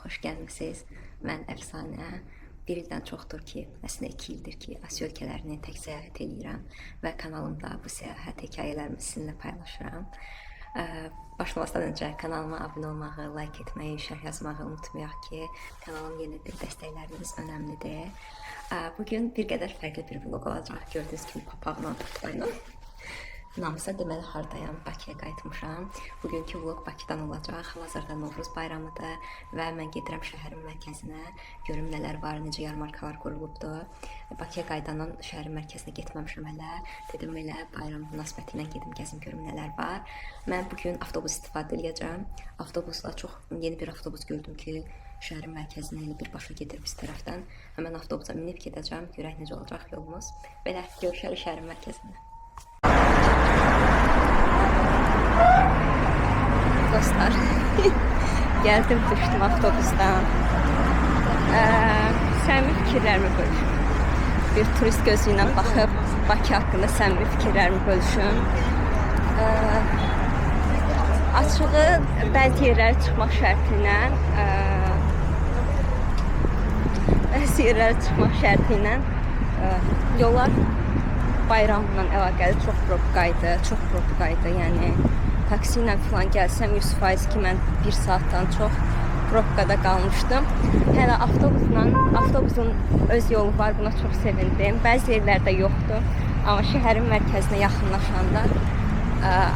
xoş gəlmisiniz. Mən Əfsanə. Bir ildən çoxdur ki, əslində 2 ildir ki, Asiya ölkələrini tək səyahət edirəm və kanalımda bu səyahət hekayələrimi sizinlə paylaşıram. Başlamasından öncə kanalıma abunə olmağı, like etməyi, şərh yazmağı unutmayaq ki, kanalım yenidir, dəstəkləriniz önəmlidir. Bugün bir qədər fərqli bir vlog olacaq. Gördüyünüz kimi papağla tutmayla. Namısa deməli hardayam, Bakıya qayıtmışam. Bugünkü vlog Bakıdan olacaq. Hal-hazırda Novruz bayramıdır və mən gedirəm şəhərin mərkəzinə. Görüm nələr var, necə yarmarkalar qurulubdur. Bakıya qayıdandan şəhərin mərkəzinə getməmişəm hələ. Dedim elə bayram münasibəti ilə gedim gəzim görüm nələr var. Mən bugün avtobus istifadə edəcəm. Avtobusla yeni bir avtobus gördüm ki, şəhərin mərkəzinə elə birbaşa gedir biz tərəfdən. Həmən avtobusa minib gedəcəm. Görək necə olacaq yolumuz. Belə görüşərik şəhərin mərkəzində. Dostlar, gəldim, düşdüm avtobusdan. Səmimi fikirlərimi bölüşüm. Bir turist gözü ilə baxıb Bakı haqqında səmimi fikirlərimi bölüşüm. Açığı, bəzi yerlərə çıxmaq şərti ilə yollar bayramla əlaqəli çox probkaydı. Yəni taksi ilə falan gəlsəm 100% ki, mən 1 saatdan çox probkada qalmışdım. Hələ avtobusun öz yolu var, buna çox sevindim. Bəzi yerlərdə yoxdur, amma şəhərin mərkəzinə yaxınlaşanda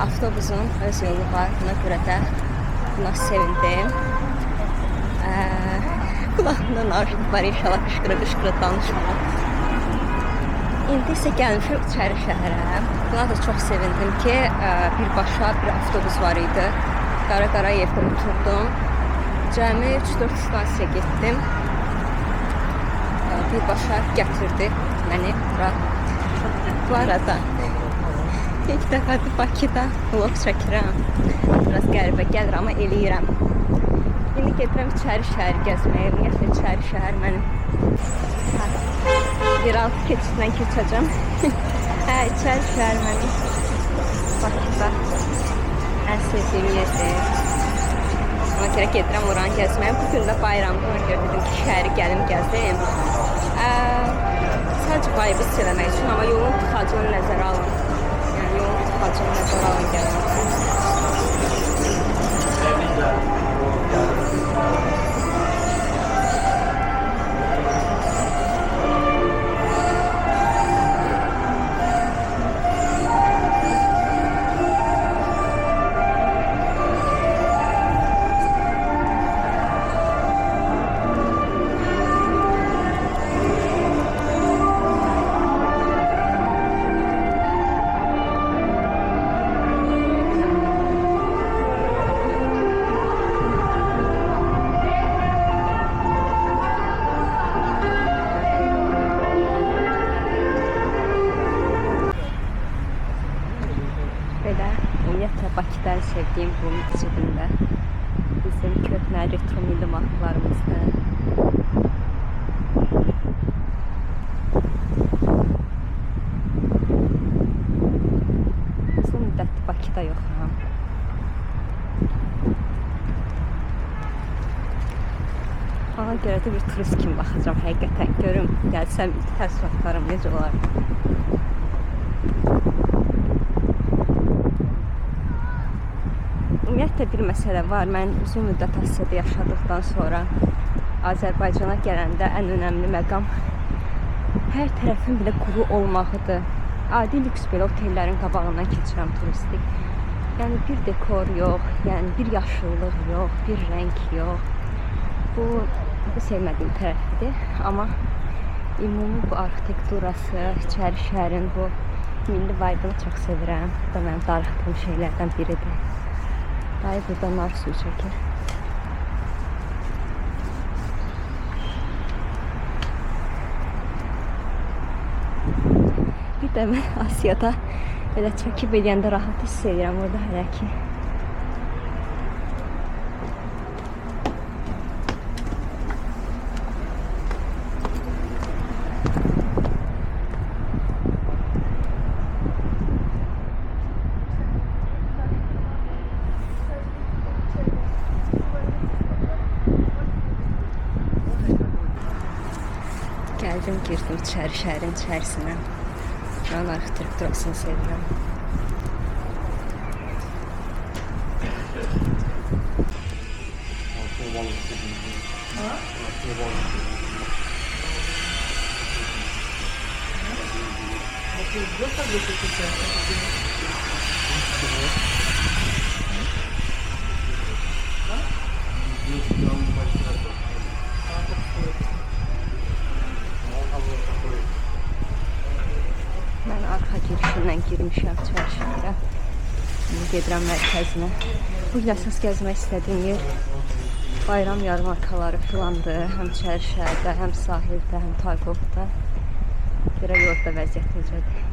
avtobusun öz yolu var, buna görə də buna sevindim. Kulağımda naşid var, inşallah qışqıra danışmaram. İndi isə gəlmişəm içəri şəhərə. Buna da çox sevindim ki, birbaşa bir avtobus var idi. Qarayevdə oturdum. Cəmi 3-4 stansiya getdim. Birbaşa gətirdi məni bura. Bu arada ilk dəfədir Bakıda vlog çəkirəm. Biraz qəribə gəlir, amma eləyirəm. İndi gedirəm içəri şəhəri gəzməyə. Ümumiyyətlə içəri şəhər mənim yeraltı keçiddən keçəcəm. İçəri şəhər mənim Bakıda ən sevdiyim yerdir. Ona görə gedirəm oranı gəzməyə. Bugün də bayramdır, ona görə dedim ki, şəhəri gəlim gəzdim. Sadəcə vibe hiss eləmək üçün, amma yolun tıxacını nəzərə alın. Yəni yolun tıxacını nəzərə alın gəzdim. Bakıda ən sevdiyim bu məscidində bizim köhnə retro milli mahnılarımızdır. Uzun müddətdir Bakıda yoxam. Ona görə də bir turist kimi baxacağım həqiqətən. Görüm, gəlsəm ilk təəssüratlarım necə olar. Ümumiyyətlə bir məsələ var. Mən uzun müddət Asiyada yaşadıqdan sonra Azərbaycana gələndə ən önəmli məqam hər tərəfin belə quru olmağıdır. Adi lüks belə otellərin qabağından keçirəm turistik. Yəni bir dekor yox, yəni bir yaşıllıq yox, bir rəng yox. Bu sevmədiyim tərəfidir. Amma ümumi bu arxitekturası, içəri şəhərin bu milli vibe'ını çox sevirəm. Bu da mənim darıxdığım şeylərdən biridir. Dayı burada nar suyu çəkir. Bir də mən Asiyada belə çəkib eləyəndə rahat hiss edirəm orada hələ ki. girdim içəri, şəhərin içərisinə. Mən arxitekturasını sevirəm. Mən arxa girişindən girmişəm çarşıya. Şimdi gedirəm mərkəzinə. Bugün əsas gəzmək istədiyim yer bayram yarmarkaları filandır. Həm şəhərdə, həm sahildə, həm Targovda. Görək orada vəziyyət necədir.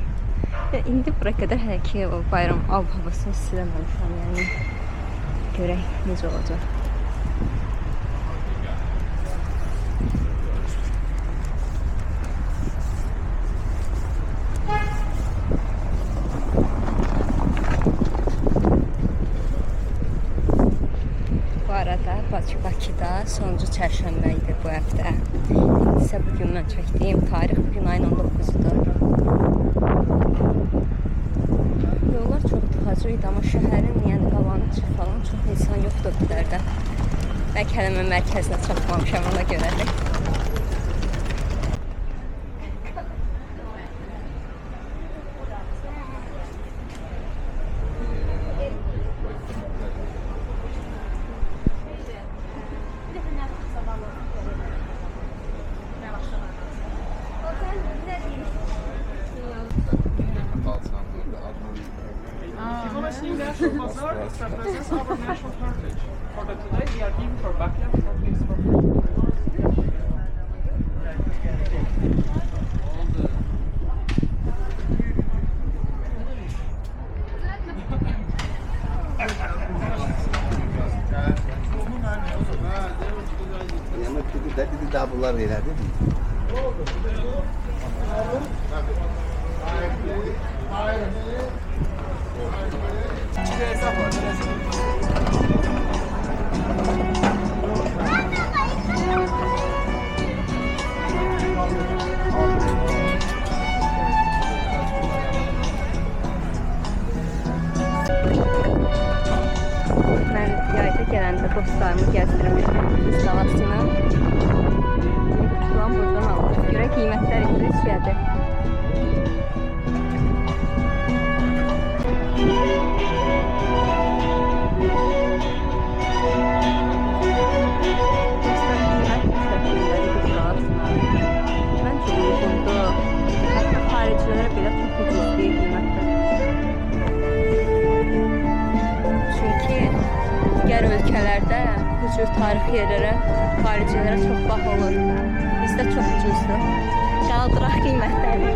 İndi bura qədər hələ ki o bayram ab-havasını siləməmişəm, yəni görək necə olacaq. Bu arada Bakıda sonuncu çərşənbə idi bu həftə. İndi isə bugün mən çəkdiyim tarix bugün ayın 19-udur. Yollar çox tıxacı idi, amma şəhərin yəni qalanıcı falan çox insan yoxdur bu dərdə. Bəlkə hələ mən mərkəzinə çatmamışam ona görədir. National Bazaar represents our national heritage. For the today, we are giving for backyard for kids for free. Ama çünkü dedi daha bunlar verir değil mi? Mən yayda gələndə dostlarımı gəzdirmişdim instalasını. Falan buradan almışım. Görə qiymətlər indi içədir. Məncə uyğundur. Hətta xaricilərə belə çox ucuz deyil qiymətlər. Çünki digər ölkələrdə bu cür tarixi yerlərə xaricilərə çox baha olur. Bizdə çox ucuzdur. Qaldıraq qiymətləri.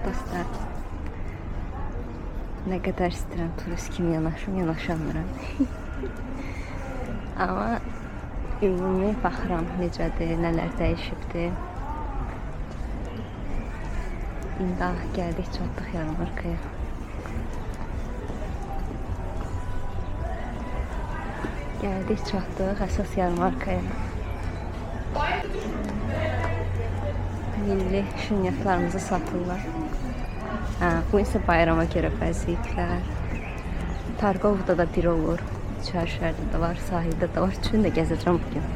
Dostlar, nə qədər istəyirəm turist kimi yanaşamıram. Amma ümumi baxıram necədir, nələr dəyişibdir. İndi gəldik, çatdıq yarmarkaya. Gəldik, çatdıq əsas yarmarkaya. Milli şünyatlarımızı satırlar. Bu isə bayrama görə bəziklər. Targovda da bir olur. Çarşıda da var, sahildə də var. Üçünü də gəzəcəm bugün.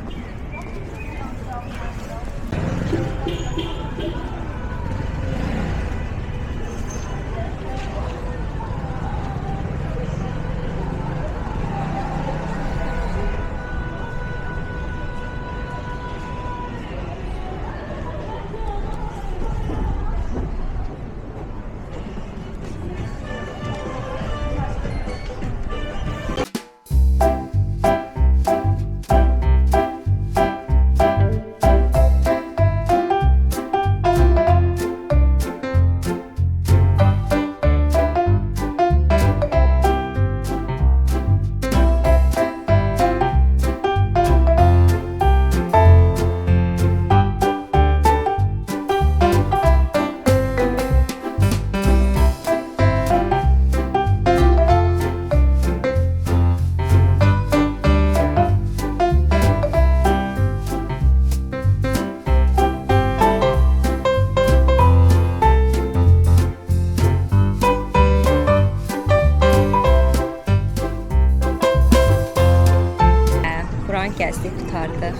Gəzdik, qurtardıq.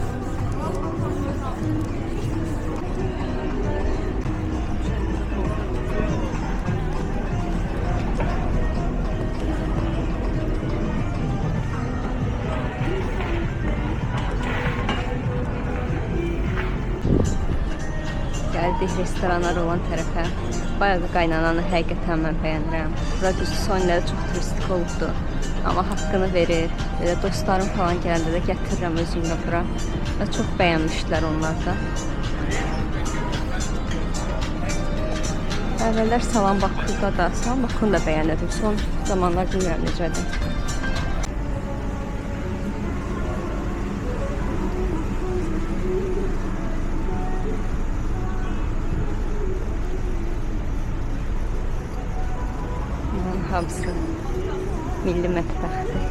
Gəldik restoranlar olan tərəfə. Bayağı qaynananı həqiqətən mən bəyənirəm. Bura düzdür, son illərdə çox turistik olubdur. Amma haqqını verir. Belə dostlarım falan gələndə də gətirirəm özümlə bura. Və çox bəyənmişdilər onlar da. Əvvəllər Salam Bakuda da, Salam Bakunu da bəyənirdim. Son zamanlar bilmirəm necədir. Hamısı milli mətbəxdir.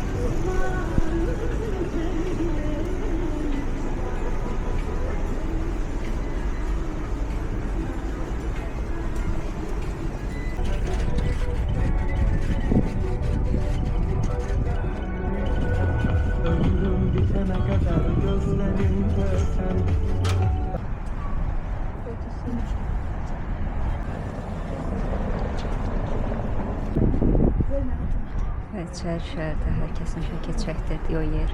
Ömrüm bitene kadar gözlerimde sen. Evet, şəhərdə hər kəsin şəkil çəkdirdiyi o yer.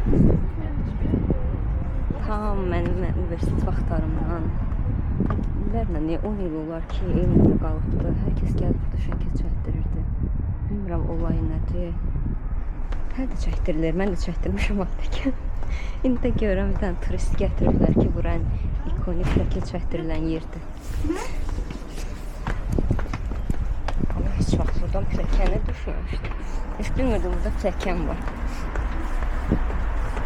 Tam mənim universitet vaxtlarımdan illərlə, 10 il olar ki, evimdə qalıbdı. Hər kəs gəlib burada şəkil çəkdirirdi. Bilmirəm olay nədir. Hər də çəkdirilir, mən də çəkdirmişəm vaxtdakı. İndi də görürəm, bir dənə turist gətiriblər ki, buranın ikonik şəkil çəkdirilən yerdir. Ama heç vaxt buradan pləkəni düşməmişdim. Heç bilmirdim, burada pləkən var.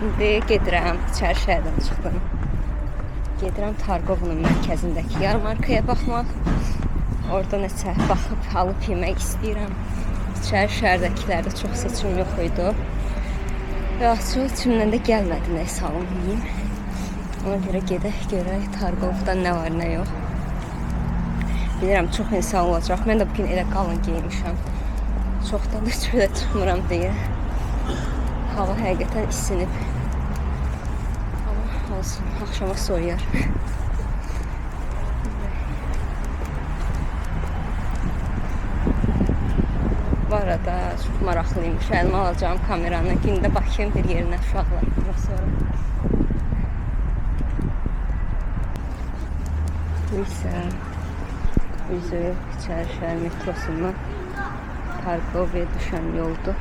İndi gedirəm, içəri şəhərdən çıxdım. Gedirəm Targovunun mərkəzindəki yarmarkaya baxmaq. Orada nəsə baxıb, alıb yemək istəyirəm. İçəri şəhərdəkilərdə çox seçim yox idi. Və açıq içimdən də gəlmədi nə salım yiyeyim. Ona görə gedək, görək Targovda nə var, nə yox. Bilirəm, çox insan olacaq. Mən də bugün elə qalın geymişəm. Çoxdan da çölə çıxmıram deyə. Hava həqiqətən isinib. Amma olsun, axşama soyuyar. Bu arada çox maraqlıymış. Əlimə alacağım kameranı. Gündə baxayım bir yerinə uşaqlar. Sonra. Bu isə üzü içəri şəhər metrosundan Targovaya düşən yoldur.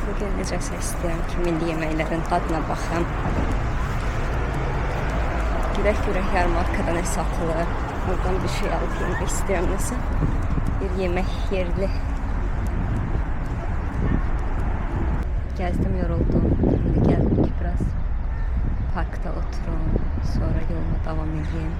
Bugün necəsə istəyirəm ki, milli yeməklərin dadına baxım. Görək yarmarkada nə satılır. Oradan bir şey alıp yemek istiyorum nəsə. Bir yemək yerli. Gezdim, yoruldum. Şimdi geldim ki biraz parkta oturum. Sonra yoluma devam edeyim.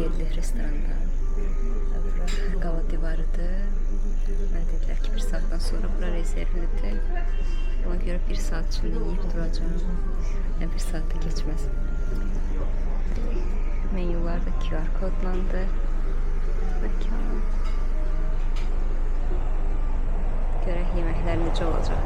yerli restoranda. Bura qala divarıdır. Mən dedilər ki, 1 saatdan sonra bura rezervlidir. Ona görə 1 saat içində yeyib duracağım. Yəni 1 saat da keçməz. Menyular da QR kodlandı. Məkan. Görək yeməklər necə olacaq.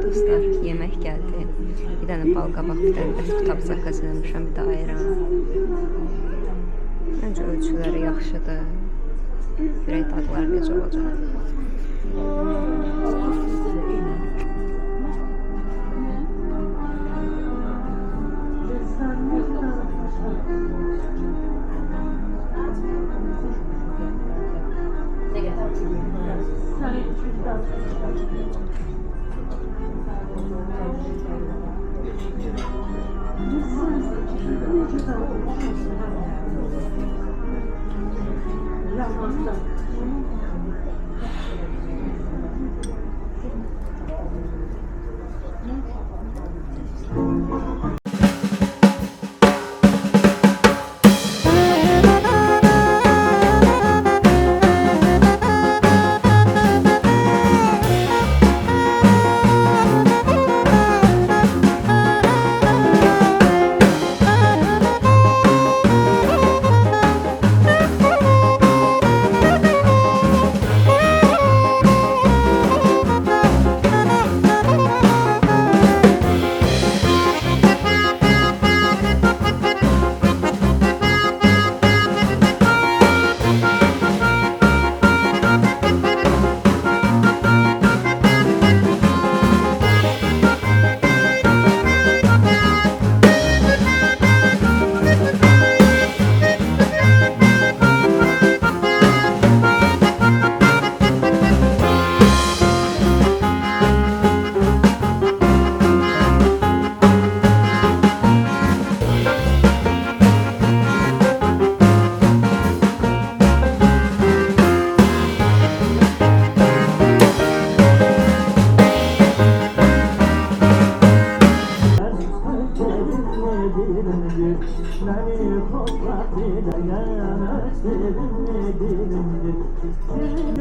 Dostlar, yemək gəldi. Bir dənə bal qabaq, bir dənə də tutab zakaz eləmişəm, bir də ayran. Məncə ölçüləri yaxşıdır. Görək dadlar necə olacaq.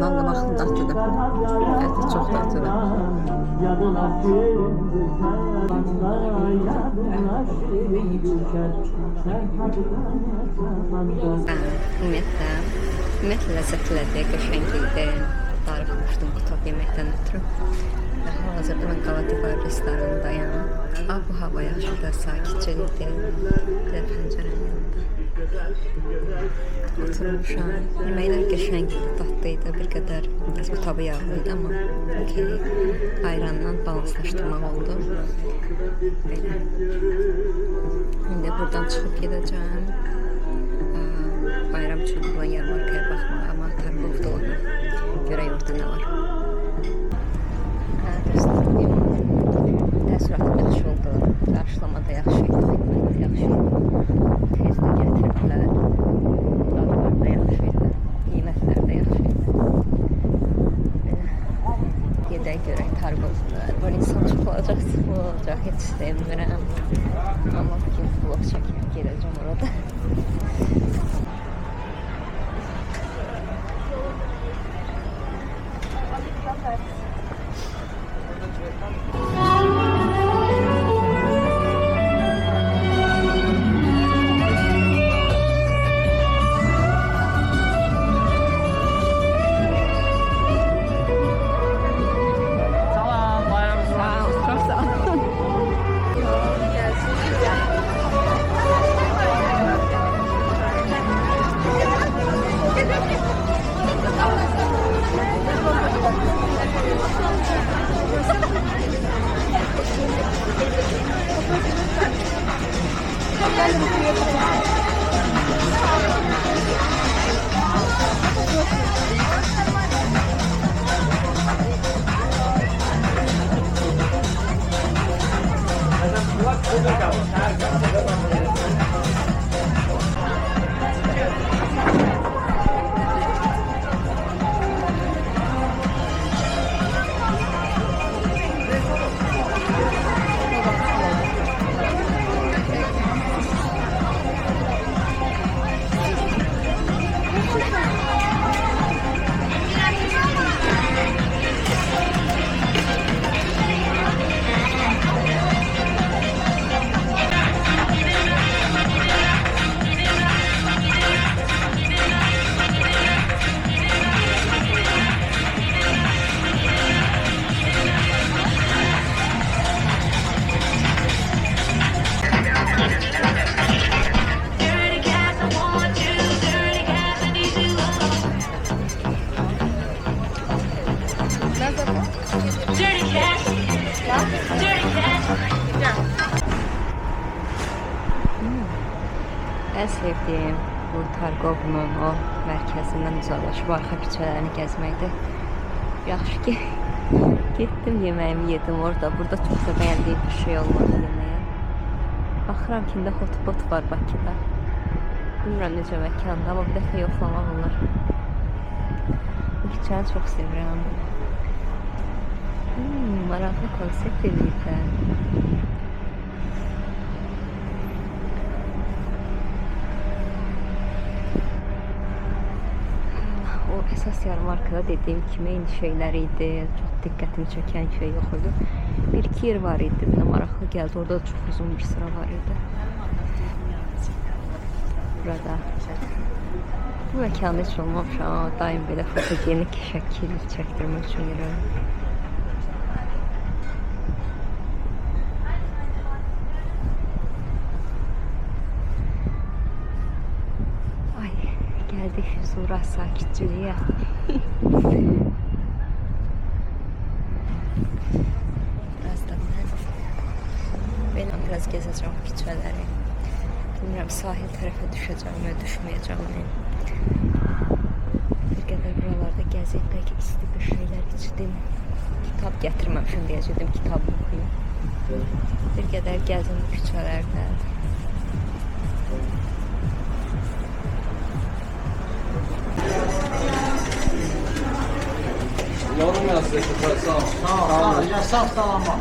Bal qabaqlı dadlıdır. Eti çox dadlıdır. Ümumiyyətlə ləzzətlidir, qəşəng idi. Darıxmışdım bu top yeməkdən ötürü. Hal-hazırda mən Qala Divar restoranındayım. Bu hava yaxşıdır, sakitçilikdir. Bir də pəncərənin yanında oturmuşam. Yeməklər qəşəng idi, dadlı idi. Bir qədər bu tabi yağlı idi, amma ayranla balanslaşdırmaq oldu. Belə. İndi buradan çıxıb gedəcəm. Bayram üçün olan yarmarkaya baxmağa, amma Tarkov dolabı. Görək orada nə var. Təəssüratım yaxşı oldu. Qarşılama da yaxşı idi, xidmət də yaxşı idi. Tez də gətirdilər. Dadlar da yaxşı idi. Qiymətlər də yaxşı idi. Gedək görək Tarkovda. Var insan çox olacaq, sıxlı olacaq. Heç istəmirəm. Amma bugün vlog çəkib gedəcəm orada. Ən sevdiyim bu Targovunun o mərkəzindən uzaqlaşıb arxa küçələrini gəzməkdir. Yaxşı ki, getdim yeməyimi yedim orada. Burada çox da bəyəndiyim bir şey olmadı yeməyə. Baxıram ki, indi hotpot var Bakıda. Bilmirəm necə məkanda, amma bir dəfə yoxlamaq olur. Bu küçəni çox sevirəm. Maraqlı konsept eləyiblər. O əsas yarmarkada dediyim kimi eyni şeylər idi. Çox diqqətimi çəkən şey yox idi. Bir-iki yer var idi, mənə maraqlı gəldi. Orada da çox uzun bir sıra var idi. Burada. Bu məkanda heç olmamışam, amma daim belə fotogenik şəkil çəkdirmək üçün yürürüm. Geldik Zura sakitçiliğe. Ben biraz gezeceğim küçeleri. Bilmiyorum sahil tarafa düşeceğim ya düşmeyeceğim mi? Bir kadar buralarda gezip belki isti bir şeyler içtim. Kitap getirmemişim diyecektim, kitap okuyayım. Bir kadar gezdim küçelerde. Yorum yazdı. Sağ ol. Sağ ol. Ya sağ salama.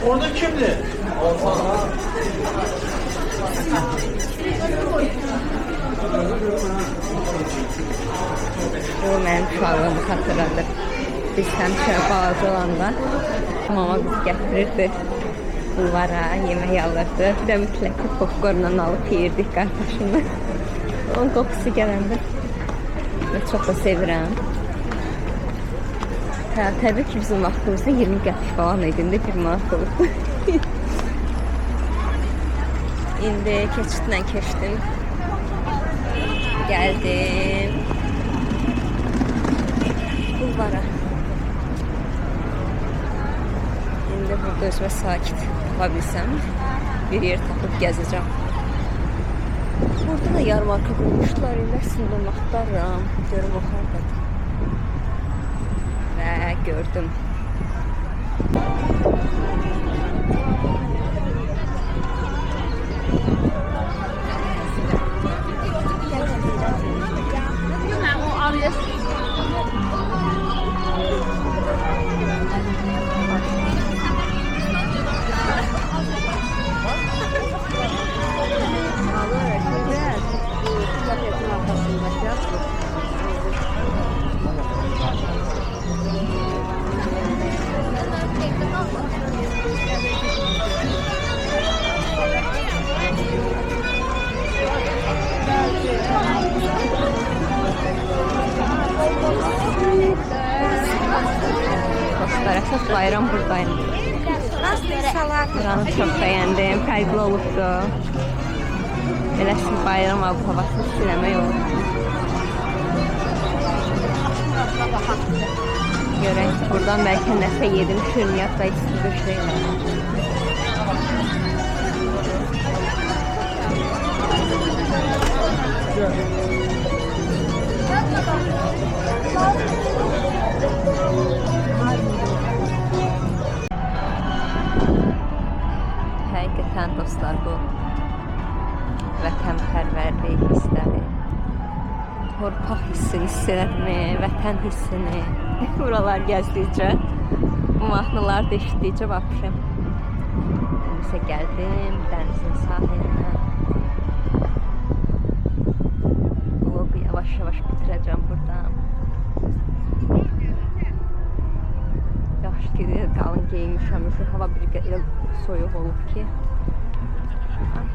Orada kimdi? Bu benim uşağımı hatırladır. Biz həmişə balaca olanda mama bizi gətirirdi bulvara, yemək alırdı. Bir də mütləq popcornla alıb yeyirdik qardaşımla. Onun qoxusu gələndə. Və çox da sevirəm. Təbii ki, bizim vaxtımızda 20 qəpik falan idi, indi 1 manat olubdu. İndi keçidlə keçdim. Gəldim. Bulvara. İndi burada özümə sakit tapa bilsəm, bir yer tapıb gəzəcəm. Burada da yarmarka qurmuşdular, indi əslində onu axtarıram. Görüm o hardadır. Və gördüm. Dostlar, əsas bayram buradayım. Buranı çox bəyəndim, fərqli olubdu. Eləsin bayram abi havasını siləmək olur. Görək, buradan bəlkə nəsə yedim, şirniyyat da isti bir şeylər. Həqiqətən dostlar, bu vətənpərvərlik hissləri, torpaq hissini hisslərini, vətən hissini buralar gəzdikcə, bu mahnılar da eşitdikcə baxmışım. İsə gəldim dənizin sahilinə. Vlogu yavaş-yavaş bitirəcəm buradan. Yaxşı ki, qalın geyinmişəm, hava bir qədər soyuq olub ki. Ay.